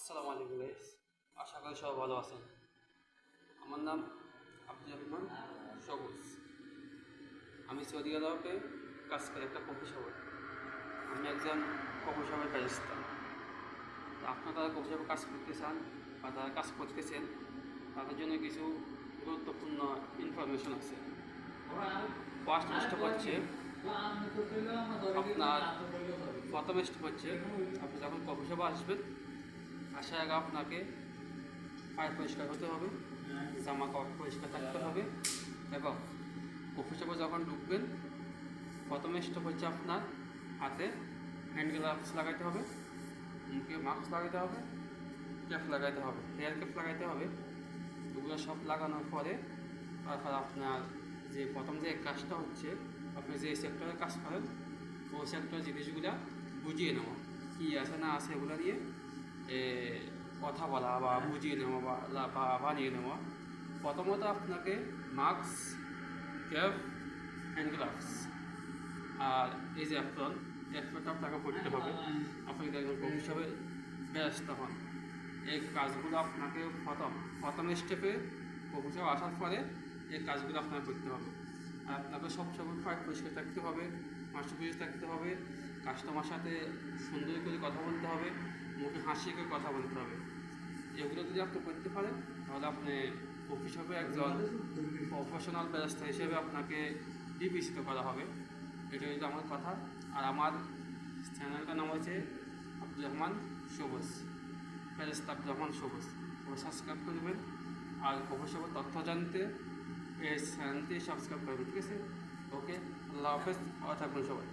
আসসালামু আলাইকুম গাইস, আশা করি সবাই ভালো আছেন। আমার নাম আব্দুল রহমান সবুজ। আমি সৌদি আরবে কাজ করি একটা কফি শপে। আমি একজন কফি শপের ব্যারিস্টা। তো আপনারা যারা কফি শপে কাজ করতে চান বা যারা কাজ করতেছেন তাদের জন্য কিছু গুরুত্বপূর্ণ ইনফরমেশন আছে। ফার্স্ট স্টেপ হচ্ছে আপনার প্রথম স্টেপ হচ্ছে আপনি যখন কফি শপে আসবেন, আসার আগে আপনাকে পায়ে পরিষ্কার হতে হবে, জামা কাপড় পরিষ্কার থাকতে হবে এবং কফি শপে যখন ঢুকবেন প্রথম স্টেপ হচ্ছে আপনার হাতে হ্যান্ড গ্লাভস লাগাইতে হবে, মুখে মাস্ক লাগাইতে হবে, ক্যাপ লাগাইতে হবে, হেয়ার ক্যাপ লাগাইতে হবে। এগুলো সব লাগানোর পরে তারপর আপনার যে প্রথম যে কাজটা হচ্ছে আপনি যে সেক্টরে কাজ করেন ওই সেক্টরের জিনিসগুলো বুঝিয়ে নেওয়া, কী আছে না আছে এগুলো নিয়ে কথা বলা বা বুঝিয়ে নেওয়া বা বানিয়ে নেওয়া। প্রথমত আপনাকে মাস্ক, ক্যাপ, হ্যান্ড গ্লাভস আর এই যে অ্যাপ্রনটা আপনাকে করতে হবে। আপনি যদি একজন কফি শপে ব্যস্ত হন, এই কাজগুলো আপনাকে প্রথম স্টেপে কফি শপ আসার পরে এই কাজগুলো আপনাকে করতে হবে। আর আপনাকে সবসময় পরিষ্কার থাকতে হবে, মাস্ক পরিষ্কার থাকতে হবে, কাস্টমার সাথে সুন্দর করে কথা বলতে হবে, মুখে হাসি করে কথা বলতে হবে। এগুলো যদি আপনি করতে পারেন তাহলে আপনি কফি শপে একজন প্রফেশনাল ব্যবস্থা হিসেবে আপনাকে বিবেচিত করা হবে। এটা হচ্ছে আমার কথা। আর আমার চ্যানেলটার নাম হচ্ছে আব্দুল রহমান সবুজ, ফেরেশতা আব্দুল রহমান সবুজ। সাবস্ক্রাইব করবেন আর কফি শপের তথ্য জানতে এই চ্যানেলটি সাবস্ক্রাইব করবেন, ঠিক আছে? ওকে, আল্লাহ হাফেজ, ভালো থাকবেন সবাই।